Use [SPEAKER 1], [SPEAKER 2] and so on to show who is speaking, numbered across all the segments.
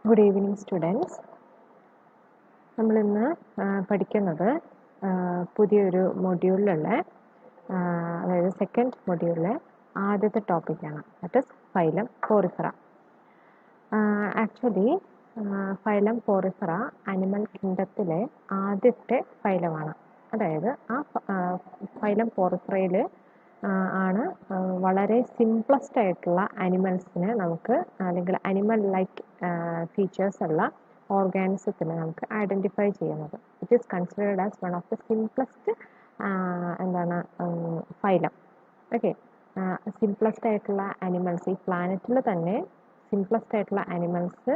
[SPEAKER 1] Good evening, students. നമ്മൾ ഇന്ന് പഠിക്കുന്നത് പുതിയൊരു മൊഡ്യൂളിലുള്ള അതായത് സെക്കൻഡ് മൊഡ്യൂളിലെ ആദ്യത്തെ ടോപ്പിക്കാണ്. That is phylum Porifera. Actually phylum Porifera animal കിങ്ഡത്തിലെ ആദ്യത്തെ ഫൈലമാണ്. അതായത് ആ ഫൈലം പോറിഫെറയിൽ ആണ് വളരെ സിംപ്ലസ്റ്റ് ആയിട്ടുള്ള അനിമൽസിനെ നമുക്ക് അല്ലെങ്കിൽ അനിമൽ ലൈക്ക് ഫീച്ചേഴ്സ് ഉള്ള ഓർഗാനിസത്തിനെ നമുക്ക് ഐഡൻറ്റിഫൈ ചെയ്യുന്നത്. It is considered as one of the simplest എന്താണ് ഫൈലം. ഓക്കെ, സിംപ്ലസ്റ്റ് ആയിട്ടുള്ള അനിമൽസ് ഈ പ്ലാനറ്റിൽ തന്നെ സിംപ്ലസ്റ്റ് ആയിട്ടുള്ള അനിമൽസ്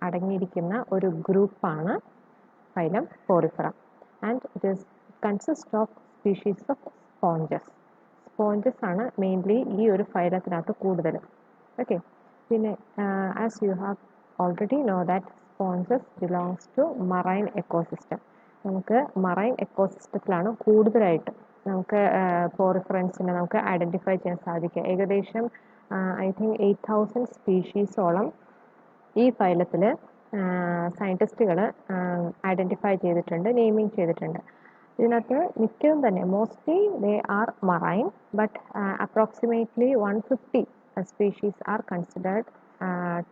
[SPEAKER 1] അടങ്ങിയിരിക്കുന്ന ഒരു ഗ്രൂപ്പാണ് phylum Porifera. And it is consist of species of sponges. Sponges ആണ് മെയിൻലി ഈ ഒരു ഫൈലത്തിനകത്ത് കൂടുതലും. ഓക്കെ, പിന്നെ as you have already know that sponges belongs to marine ecosystem. നമുക്ക് മറൈൻ എക്കോസിസ്റ്റത്തിലാണ് കൂടുതലായിട്ട് നമുക്ക് പോറിഫറൻസിനെ നമുക്ക് ഐഡൻറ്റിഫൈ ചെയ്യാൻ സാധിക്കുക. ഏകദേശം ഐ തിങ്ക് 8,000 സ്പീഷീസോളം ഈ ഫൈലത്തിൽ സയൻറ്റിസ്റ്റുകൾ ഐഡൻറ്റിഫൈ ചെയ്തിട്ടുണ്ട്, നെയിമിങ് ചെയ്തിട്ടുണ്ട്. ഇതിനകത്ത് മിക്കതും തന്നെ mostly they are marine, but approximately 150 species are considered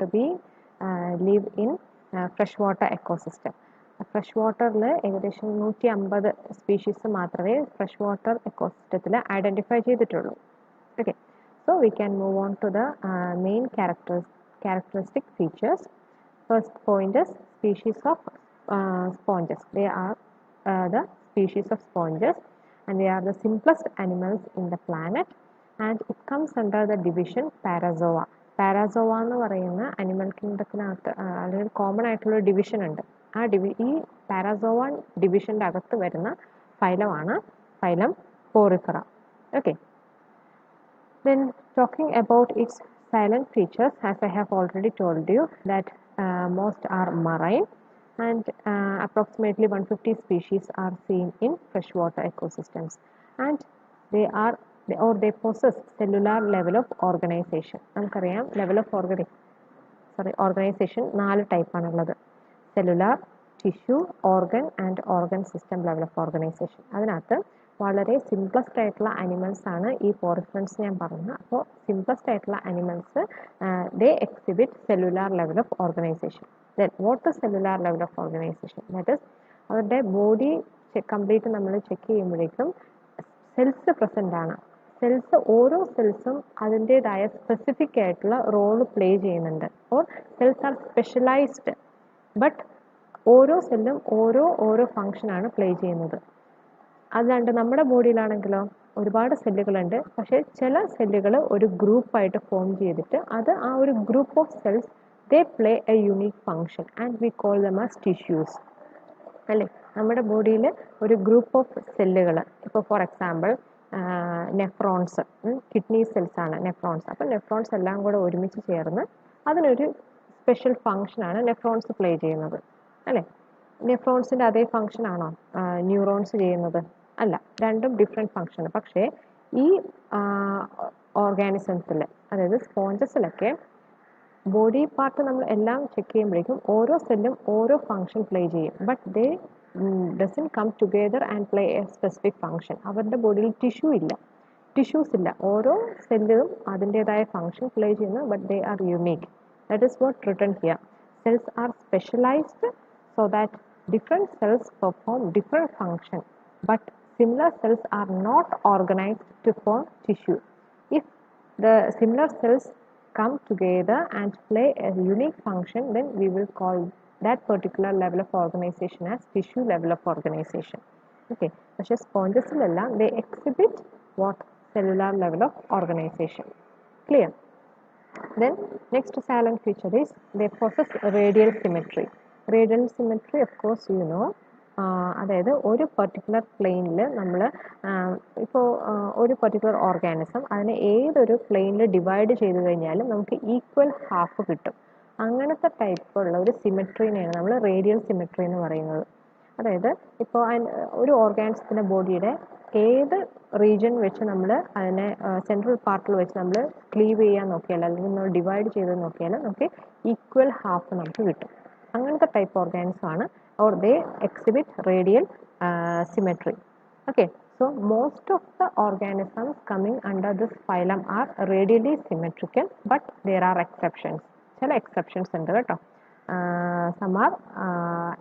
[SPEAKER 1] to be live in fresh water ecosystem. Fresh വാട്ടറിൽ ഏകദേശം 150 സ്പീഷീസ് മാത്രമേ ഫ്രഷ് വാട്ടർ എക്കോസിസ്റ്റത്തിൽ ഐഡൻറ്റിഫൈ ചെയ്തിട്ടുള്ളൂ. Okay, so we can move on to the main characteristic features. First point is species of sponges. They are the species of sponges and they are the simplest animals in the planet, and it comes under the division Parazoa. Parazoa എന്ന് പറയുന്ന animal കിങ്ഡത്തിനകത്ത് അല്ലെങ്കിൽ common ആയിട്ടുള്ള division ഉണ്ട്. ഈ പാരാസോവ ഡിവിഷൻ്റെ അകത്ത് വരുന്ന ഫൈലമാണ് phylum Porifera. Okay, then talking about its silent features, as I have already told you that most are marine and approximately 150 species are seen in freshwater ecosystems, and they possess cellular level of organization. നമുക്കറിയാം level of organization 4 type ആണുള്ളത്: cellular, tissue, organ and organ system level of organisation. അതിനകത്ത് വളരെ simplest ആയിട്ടുള്ള animals ആണ് ഈ പോറിഫറൻസ് ഞാൻ പറഞ്ഞത്. അപ്പോൾ സിംപ്ലസ്റ്റ് ആയിട്ടുള്ള animals they exhibit cellular level of organisation. Then what is cellular level of organisation? That is അവരുടെ ബോഡി കംപ്ലീറ്റ് നമ്മൾ ചെക്ക് ചെയ്യുമ്പോഴേക്കും സെൽസ് പ്രസൻ്റ് ആണ്. സെൽസ് ഓരോ സെൽസും അതിൻ്റേതായ സ്പെസിഫിക് ആയിട്ടുള്ള റോള് പ്ലേ ചെയ്യുന്നുണ്ട്. Or cells are specialised, but ഓരോ സെല്ലും ഓരോ ഫങ്ഷനാണ് പ്ലേ ചെയ്യുന്നത്. അല്ലാണ്ട് നമ്മുടെ ബോഡിയിലാണെങ്കിലോ ഒരുപാട് സെല്ലുകളുണ്ട്, പക്ഷേ ചില സെല്ലുകൾ ഒരു ഗ്രൂപ്പായിട്ട് ഫോം ചെയ്തിട്ട് അത് ആ ഒരു group of cells they play A unique function and we call them as tissues. അല്ലേ, നമ്മുടെ ബോഡിയിൽ ഒരു ഗ്രൂപ്പ് ഓഫ് സെല്ലുകൾ, ഇപ്പോൾ for example nephrons, kidney cells ആണ് നെഫ്രോൺസ്. അപ്പോൾ നെഫ്രോൺസ് എല്ലാം കൂടെ ഒരുമിച്ച് ചേർന്ന് അതിനൊരു സ്പെഷ്യൽ ഫങ്ഷനാണ് നെഫ്രോൺസ് പ്ലേ ചെയ്യുന്നത്. അല്ലേ, നെഫ്രോൺസിൻ്റെ അതേ ഫങ്ഷനാണോ ന്യൂറോൺസ് ചെയ്യുന്നത്? അല്ല, രണ്ടും ഡിഫറെൻറ്റ് ഫങ്ഷൻ. പക്ഷേ ഈ ഓർഗാനിസംസിൽ, അതായത് സ്പോഞ്ചസിലൊക്കെ ബോഡി പാർട്ട് നമ്മൾ എല്ലാം ചെക്ക് ചെയ്യുമ്പോഴേക്കും ഓരോ സെല്ലും ഓരോ ഫങ്ഷൻ പ്ലേ ചെയ്യും, but they doesn't come together and play a specific function. അവരുടെ ബോഡിയിൽ ടിഷ്യൂസ് ഇല്ല. ഓരോ സെല്ലും അതിൻ്റേതായ ഫങ്ഷൻ പ്ലേ ചെയ്യുന്നു, but they are unique. That is what written here. Cells are specialized so that different cells perform different function, but similar cells are not organized to form tissue. If the similar cells come together and play a unique function, then we will call that particular level of organization as tissue level of organization. Okay, പക്ഷേ സ്പോഞ്ചസിലെല്ലാം they exhibit what cellular level of organization. Clear? Then next silent feature is they possess radial symmetry. Radial symmetry, of course you know, അതായത് ഒരു particular പ്ലെയിനിൽ നമ്മൾ ഇപ്പോൾ ഒരു particular organism അതിനെ ഏതൊരു പ്ലെയിനിൽ ഡിവൈഡ് ചെയ്ത് കഴിഞ്ഞാലും നമുക്ക് ഈക്വൽ ഹാഫ് കിട്ടും. അങ്ങനത്തെ ടൈപ്പുള്ള ഒരു സിമെട്രീനെയാണ് നമ്മൾ റേഡിയൽ സിമെട്രി എന്ന് പറയുന്നത്. അതായത് ഇപ്പോൾ ഒരു ഓർഗാനിസത്തിൻ്റെ ബോഡിയുടെ ഏത് റീജിയൻ വെച്ച് നമ്മൾ അതിനെ സെൻട്രൽ പാർട്ടിൽ വെച്ച് നമ്മൾ ക്ലീവ് ചെയ്യാൻ നോക്കിയാൽ അല്ലെങ്കിൽ നമ്മൾ ഡിവൈഡ് ചെയ്ത് നോക്കിയാൽ നമുക്ക് ഈക്വൽ ഹാഫ് നമുക്ക് കിട്ടും. അങ്ങനത്തെ ടൈപ്പ് ഓർഗാനിസം ആണ്, or they exhibit radial symmetry. Okay, so most of the organisms coming under this phylum are radially symmetrical, but there are exceptions. ചില exceptions ഉണ്ട് കേട്ടോ. Some are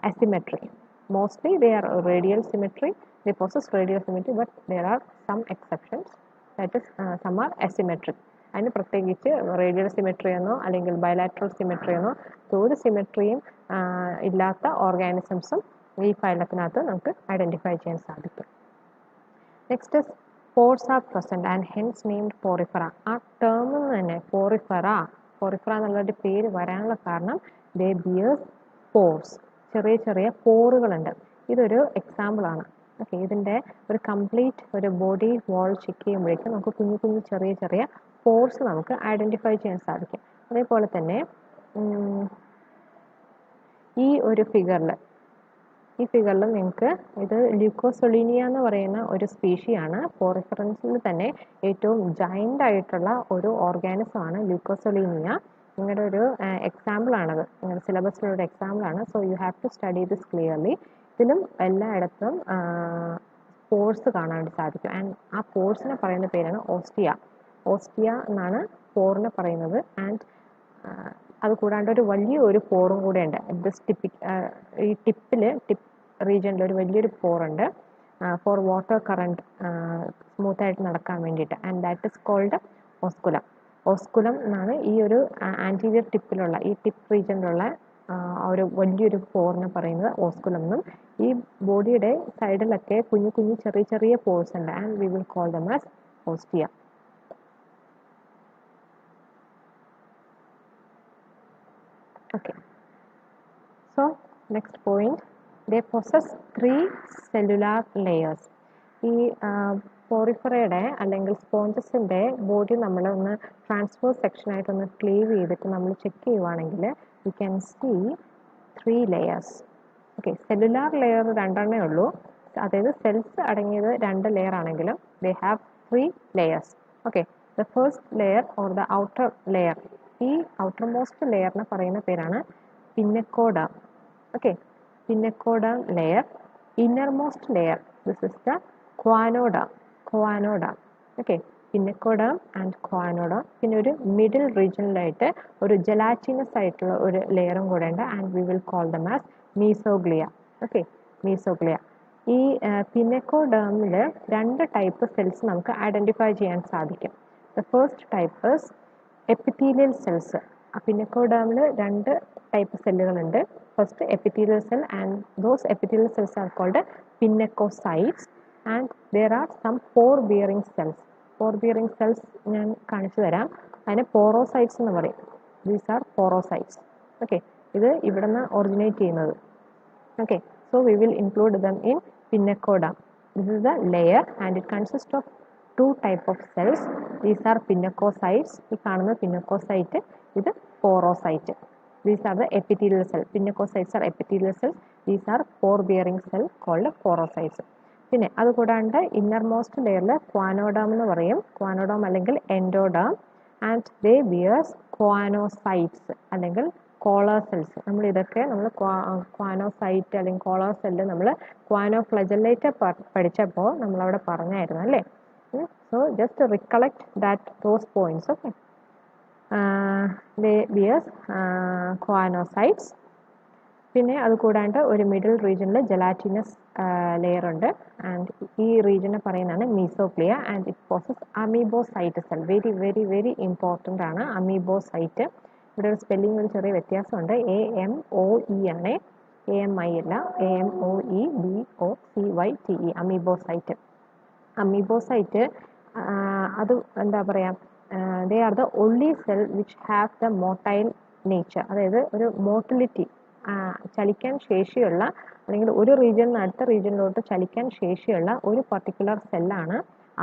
[SPEAKER 1] asymmetric. Mostly they are radial symmetry. They possess radial symmetry, but there are some exceptions. That is, some are asymmetric. അതിന് പ്രത്യേകിച്ച് radial symmetry എന്നോ അല്ലെങ്കിൽ bilateral symmetry എന്നോ ഒരു സിമെട്രിയും ഇല്ലാത്ത ഓർഗാനിസംസും ഈ ഫൈലത്തിനകത്ത് നമുക്ക് ഐഡൻറ്റിഫൈ ചെയ്യാൻ സാധിക്കും. Next is pores are present and hence named Porifera. ആ ടേമിൽ നിന്ന് തന്നെ പോറിഫറ എന്നുള്ളൊരു പേര് വരാനുള്ള കാരണം ദേ ബിയേഴ്സ് പോർസ്, ചെറിയ ചെറിയ പോറുകളുണ്ട്. ഇതൊരു എക്സാമ്പിളാണ്. ഓക്കെ, ഇതിൻ്റെ ഒരു കംപ്ലീറ്റ് ഒരു ബോഡി വാൾ ചെക്ക് ചെയ്യുമ്പോഴേക്കും നമുക്ക് കുഞ്ഞു കുഞ്ഞു ചെറിയ ചെറിയ പോർസ് നമുക്ക് ഐഡൻറ്റിഫൈ ചെയ്യാൻ സാധിക്കും. അതേപോലെ തന്നെ ഈ ഫിഗറിൽ നിങ്ങൾക്ക് ഇത് ല്യൂക്കോസൊളീനിയ എന്ന് പറയുന്ന ഒരു സ്പീഷിയാണ്. പോറിഫറൻസിൽ തന്നെ ഏറ്റവും ജയൻ്റ് ആയിട്ടുള്ള ഒരു ഓർഗാനിസമാണ് ല്യൂക്കോസൊളീനിയ. നിങ്ങളുടെ ഒരു എക്സാമ്പിളാണത്, നിങ്ങളുടെ സിലബസിലുള്ള ഒരു എക്സാമ്പിളാണ്. So you have to study this clearly. ഇതിലും എല്ലായിടത്തും പോർസ് കാണാൻ വേണ്ടി സാധിക്കും. ആൻഡ് ആ പോർസിനെ പറയുന്ന പേരാണ് ഓസ്റ്റിയ എന്നാണ് പോറിനെ പറയുന്നത്. ആൻഡ് അത് കൂടാണ്ട് ഒരു വലിയൊരു പോറും കൂടെ ഉണ്ട്. ഈ ടിപ്പ് റീജിയനിൽ ഒരു വലിയൊരു പോറുണ്ട് ഫോർ വാട്ടർ കറണ്ട് സ്മൂത്തായിട്ട് നടക്കാൻ വേണ്ടിയിട്ട്. And that is called osculum എന്നാണ് ഈ ഒരു ആൻറ്റീരിയർ ടിപ്പിലുള്ള ഈ ടിപ്പ് റീജിയനിലുള്ള ഒരു വലിയൊരു പോറിനെ പറയുന്നത് ഓസ്കുലം എന്നും. ഈ ബോഡിയുടെ സൈഡിലൊക്കെ കുഞ്ഞു കുഞ്ഞു ചെറിയ ചെറിയ പോർസ് ഉണ്ട്. And we will call them as ostia. Okay, so next point, they possess 3 cellular layers. ഈ പോറിഫറയുടെ അല്ലെങ്കിൽ സ്പോഞ്ചസിൻ്റെ ബോഡി നമ്മൾ ഒന്ന് ട്രാൻസ്ഫേഴ്സ് സെക്ഷനായിട്ടൊന്ന് ക്ലീവ് ചെയ്തിട്ട് നമ്മൾ ചെക്ക് ചെയ്യുവാണെങ്കിൽ you can see 3 layers. Okay, cellular layer 2 ഉള്ളൂ. അതായത് സെൽസ് അടങ്ങിയത് 2 ലെയർ ആണെങ്കിലും they have 3 layers. Okay, the first layer or the outer layer, ഈ ഔട്ടർ മോസ്റ്റ് ലെയറിനെ പറയുന്ന പേരാണ് pinacoderm. Okay, pinacoderm layer. Innermost layer, this is the choanoderm. Okay, pinacoderm and choanoderm. പിന്നെ ഒരു മിഡിൽ റീജിയനിലായിട്ട് ഒരു gelatinous ആയിട്ടുള്ള ഒരു ലെയറും കൂടെ ഉണ്ട്. And we will call them as mesoglea. Okay, mesoglea. ഈ പിന്നക്കോഡേമിൽ 2 ടൈപ്പ് സെൽസ് നമുക്ക് ഐഡൻറ്റിഫൈ ചെയ്യാൻ സാധിക്കും. The first type is epithelial cells. പിന്നക്കോഡേമിൽ 2 ടൈപ്പ് സെല്ലുകളുണ്ട്. First epithelial cell, and those epithelial cells are called pinacocytes. And there are some pore bearing cells ഞാൻ കാണിച്ചു തരാം. അതിനെ പോറോസൈറ്റ്സ് എന്ന് പറയും. These are പോറോസൈറ്റ്സ്. ഓക്കെ, ഇത് ഇവിടെ നിന്ന് ഒറിജിനേറ്റ് ചെയ്യുന്നത്. Okay, so we will include them in Pinnacoda. This is the layer and it consists of 2 type of cells. These are pinnacocytes. ഈ കാണുന്ന പിന്നക്കോസൈറ്റ്, ഇത് പോറോസൈറ്റ്. These are the epithelial cells. Pinnacocytes are epithelial cells. These are pore bearing cell called porocytes. പിന്നെ അതുകൂടാണ്ട് inner most ലെയറിൽ ക്വാനോഡേം എന്ന് പറയും. ക്വാനോഡേം അല്ലെങ്കിൽ endoderm. And they bears choanocytes അല്ലെങ്കിൽ collar cells. ഇതൊക്കെ നമ്മൾ ക്വാനോസൈറ്റ് അല്ലെങ്കിൽ കോളർ സെല്ല് നമ്മൾ ക്വാനോഫ്ലജല്ലേറ്റ് പഠിച്ചപ്പോൾ നമ്മളവിടെ പറഞ്ഞായിരുന്നു അല്ലേ. So just recollect that those points. Okay, they bears choanocytes. പിന്നെ അത് കൂടാണ്ട് ഒരു മിഡിൽ റീജിയനിൽ ജെലാറ്റിനസ് ലെയർ ഉണ്ട്. ആൻഡ് ഈ റീജിയനെ പറയുന്നതാണ് mesoglea. And it possess amoebocyte cell. Very very very important ആണ് അമീബോസൈറ്റ്. ഇവിടെ ഒരു സ്പെല്ലിംഗ് ഒരു ചെറിയ വ്യത്യാസമുണ്ട്. AMOE ആണ്, AMI അല്ല. AMOEBOCYTE, അമീബോസൈറ്റ്. അത് എന്താ പറയുക, they are the only cell which have the motile nature. അതായത് ഒരു മോട്ടിലിറ്റി, ചലിക്കാൻ ശേഷിയുള്ള അല്ലെങ്കിൽ ഒരു റീജിയനിൽ നിന്ന് അടുത്ത റീജിയനിലോട്ട് ചലിക്കാൻ ശേഷിയുള്ള ഒരു പർട്ടിക്കുലർ സെല്ലാണ്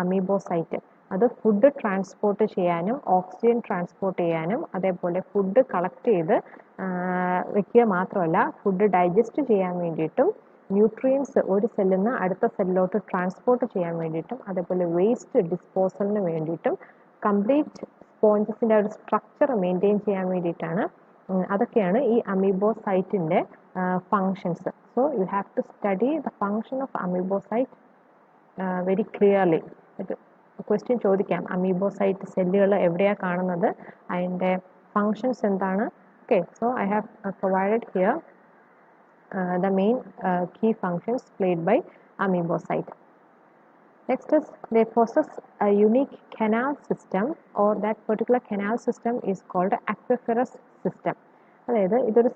[SPEAKER 1] അമീബോസൈറ്റ്. അത് ഫുഡ് ട്രാൻസ്പോർട്ട് ചെയ്യാനും ഓക്സിജൻ ട്രാൻസ്പോർട്ട് ചെയ്യാനും അതേപോലെ ഫുഡ് കളക്ട് ചെയ്ത് വെക്കുക മാത്രമല്ല ഫുഡ് ഡൈജസ്റ്റ് ചെയ്യാൻ വേണ്ടിയിട്ടും ന്യൂട്രിയൻസ് ഒരു സെല്ലിൽ നിന്ന് അടുത്ത സെല്ലിലോട്ട് ട്രാൻസ്പോർട്ട് ചെയ്യാൻ വേണ്ടിയിട്ടും അതേപോലെ വേസ്റ്റ് ഡിസ്പോസലിന് വേണ്ടിയിട്ടും കംപ്ലീറ്റ് സ്പോഞ്ചസിൻ്റെ ഒരു സ്ട്രക്ചർ മെയിൻറ്റെയിൻ ചെയ്യാൻ വേണ്ടിയിട്ടാണ് അതൊക്കെയാണ് ഈ അമീബോസൈറ്റിൻ്റെ functions. So you have to study the function of amoebocyte very clearly. Question ചോദിക്കാം, അമീബോസൈറ്റ് സെല്ലുകൾ എവിടെയാണ് കാണുന്നത്, അതിൻ്റെ ഫങ്ഷൻസ് എന്താണ്. Okay, so I have provided here the main key functions played by amoebocyte. Next is they possess a unique canal system, or that particular canal system is called aquiferous system. അതായത് ഇതൊരു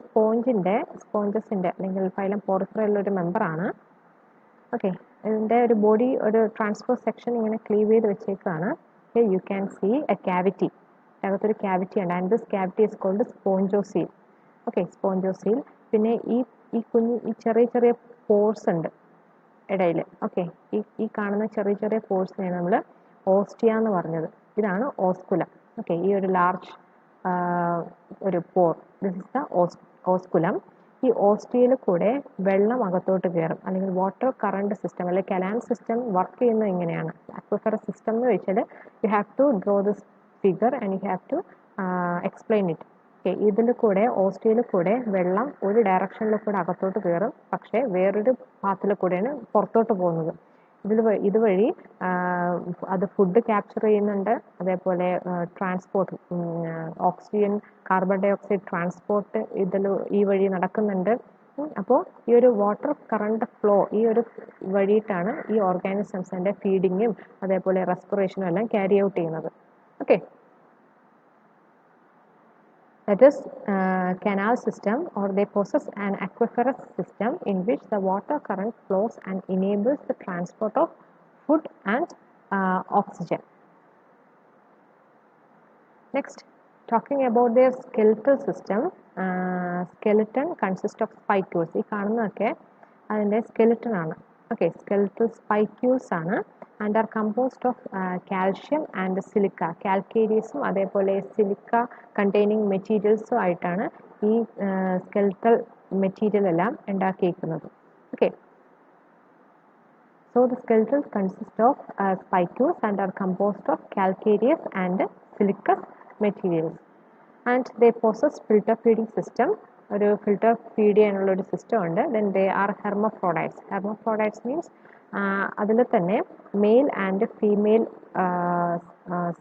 [SPEAKER 1] സ്പോഞ്ചസിൻ്റെ അല്ലെങ്കിൽ phylum പോറിഫറയിലുള്ള ഒരു മെമ്പറാണ്. Okay, ഇതിൻ്റെ ഒരു body ഒരു transfer section ഇങ്ങനെ cleave ചെയ്ത് വെച്ചേക്കാണ്. You can see a cavity, അകത്തൊരു ക്യാവിറ്റി ഉണ്ട്, and this cavity is called spongocoel. Okay, spongocoel. പിന്നെ ഈ ചെറിയ ചെറിയ പോർസ് ഉണ്ട് ഇടയിൽ. ഓക്കെ, ഈ കാണുന്ന ചെറിയ പോർസിനെയാണ് നമ്മൾ ഓസ്റ്റിയ എന്ന് പറഞ്ഞത്. ഇതാണ് ഓസ്കുലം. ഓക്കെ, ഈ ഒരു ലാർജ് ഒരു pore, this is the osculum. ഈ ഓസ്റ്റിയയിൽ കൂടെ വെള്ളം അകത്തോട്ട് കയറും, അല്ലെങ്കിൽ വാട്ടർ കറണ്ട് സിസ്റ്റം അല്ലെങ്കിൽ കനാൽ സിസ്റ്റം വർക്ക് ചെയ്യുന്നത് ഇങ്ങനെയാണ്. അക്വിഫറസ് സിസ്റ്റം എന്ന് വെച്ചാൽ you have to draw this figure and you have to explain it. ഇതിൽ കൂടെ ഓസ്റ്റിയയിൽ കൂടെ വെള്ളം ഒരു ഡയറക്ഷനിൽ കൂടെ അകത്തോട്ട് കയറും, പക്ഷേ വേറൊരു പാത്തിൽ കൂടെയാണ് പുറത്തോട്ട് പോകുന്നത്. ഇതുവഴി അത് ഫുഡ് ക്യാപ്ചർ ചെയ്യുന്നുണ്ട്, അതേപോലെ transport oxygen carbon dioxide transport ഈ വഴി നടക്കുന്നുണ്ട്. അപ്പോൾ ഈ ഒരു വാട്ടർ കറണ്ട് ഫ്ലോ ഈ ഒരു വഴിയിട്ടാണ് ഈ ഓർഗാനിസംസിൻ്റെ ഫീഡിങ്ങും അതേപോലെ റെസ്പിറേഷനും എല്ലാം ക്യാരി ഔട്ട് ചെയ്യുന്നത്. Okay, that is canal system, or they possess an aquiferous system in which the water current flows and enables the transport of food and oxygen. Next, talking about their skeletal system, skeleton consists of spicules. ഈ കാണുന്നതൊക്കെ അതിൻ്റെ skeleton ആണ്. Okay, skeletal spicules ആണ്, and are composed of calcium and silica. Calcareousum അതേപോലെ silica containing മെറ്റീരിയൽസും ആയിട്ടാണ് ഈ skeletal material എല്ലാം ഉണ്ടാക്കിയിരിക്കുന്നത്. Okay, so the skeletal consists of spicules and are composed of calcareous and silicous materials, and they possess filter feeding system. ഒരു filter feed ചെയ്യാനുള്ള ഒരു system ഉണ്ട്. Then they are hermaphrodites. Hermaphrodites means അതിൽ തന്നെ male and female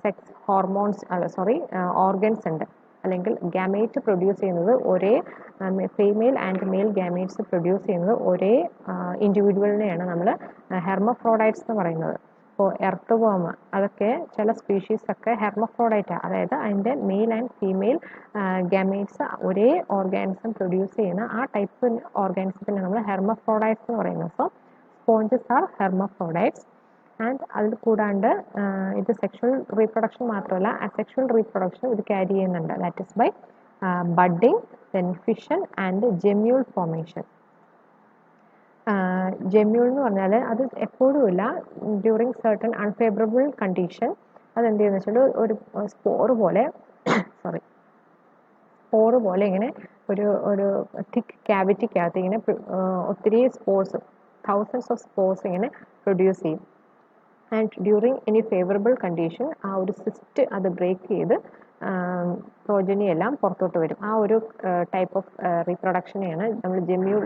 [SPEAKER 1] sex organs ഉണ്ട്, അല്ലെങ്കിൽ gamete produce ചെയ്യുന്നത് ഒരേ female and male gametes produce ചെയ്യുന്നത് ഒരേ ഇൻഡിവിജ്വലിനെയാണ് നമ്മൾ ഹെർമഫ്രോഡൈറ്റ്സ് എന്ന് പറയുന്നത്. ഇപ്പോൾ എർത്ത് വേം അതൊക്കെ ചില സ്പീഷീസൊക്കെ ഹെർമഫ്രോഡൈറ്റാണ്, അതായത് അതിൻ്റെ മെയിൽ ആൻഡ് ഫീമെയിൽ ഗാമേറ്റ്സ് ഒരേ ഓർഗാനിസം പ്രൊഡ്യൂസ് ചെയ്യുന്ന ആ ടൈപ്പ് ഓർഗാനിസത്തിനെ നമ്മൾ ഹെർമഫ്രോഡൈറ്റ്സ് എന്ന് പറയുന്നത്. So sponges are hermaphrodites. And അതിൽ കൂടാണ്ട് ഇത് സെക്ഷൽ റീപ്രൊഡക്ഷൻ മാത്രമല്ല, അസെക്ഷൽ റീപ്രൊഡക്ഷൻ ഇത് ക്യാരി ചെയ്യുന്നുണ്ട്. That is by budding, then fission and gemmule formation. Gemmule എന്ന് പറഞ്ഞാൽ അത് എപ്പോഴുമില്ല, ഡ്യൂറിങ് സർട്ടൺ അൺഫേവറബിൾ കണ്ടീഷൻ അതെന്ത് ചെയ്യുന്നത് വെച്ചാൽ ഒരു സ്പോറ് പോലെ ഇങ്ങനെ ഒരു തിക്ക് ക്യാവിറ്റിക്കകത്ത് ഇങ്ങനെ ഒത്തിരി സ്പോർസ്, thousands of spores ഇങ്ങനെ പ്രൊഡ്യൂസ് ചെയ്യും. And during any favourable condition ആ ഒരു സിസ്റ്റ് അത് ബ്രേക്ക് ചെയ്ത് പ്രോജനി എല്ലാം പുറത്തോട്ട് വരും. ആ ഒരു ടൈപ്പ് ഓഫ് റീപ്രൊഡക്ഷനെയാണ് നമ്മൾ ജെമ്യൂൾ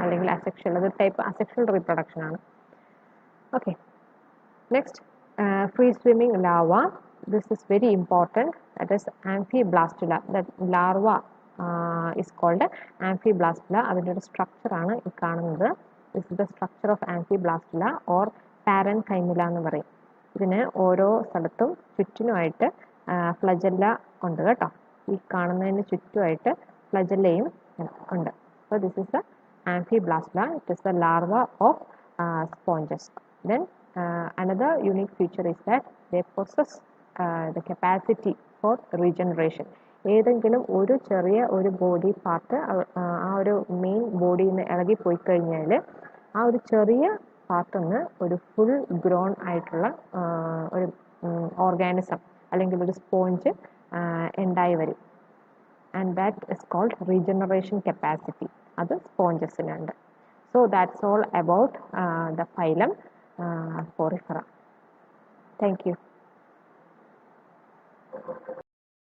[SPEAKER 1] അല്ലെങ്കിൽ അസെക്ഷൽ, അത് ടൈപ്പ് അസെക്ഷൽ റീപ്രൊഡക്ഷൻ ആണ്. Okay, next free swimming larva. This is very important. That is amphiblastula. That larva is called amphiblastula. അതിൻ്റെ ഒരു സ്ട്രക്ചറാണ് ഈ കാണുന്നത്. This is the structure of amphiblastula or parenchymula എന്ന് പറയും. ഇതിന് ഓരോ സ്ഥലത്തും ചുറ്റിനുമായിട്ട് ഫ്ലജല്ല ഉണ്ട് കേട്ടോ. ഈ കാണുന്നതിന് ചുറ്റുമായിട്ട് ഫ്ലജല്ലയും ഉണ്ട്. So this is the amphiblastula. It is the larva of sponges. Then another unique feature is that they possess the capacity for regeneration. ഏതെങ്കിലും ഒരു ചെറിയ ഒരു ബോഡി പാർട്ട് ആ ഒരു മെയിൻ ബോഡിയിൽ നിന്ന് ഇളകിപ്പോയി കഴിഞ്ഞാൽ ആ ഒരു ചെറിയ പാർട്ടിൽ നിന്ന് ഒരു ഫുൾ ഗ്രോൺ ആയിട്ടുള്ള ഒരു ഓർഗാനിസം അല്ലെങ്കിൽ ഒരു സ്പോഞ്ച് ഉണ്ടായി വരും. And that is called regeneration capacity. അത് സ്പോഞ്ചസിനുണ്ട്. So that's all about the phylum Porifera. Thank you.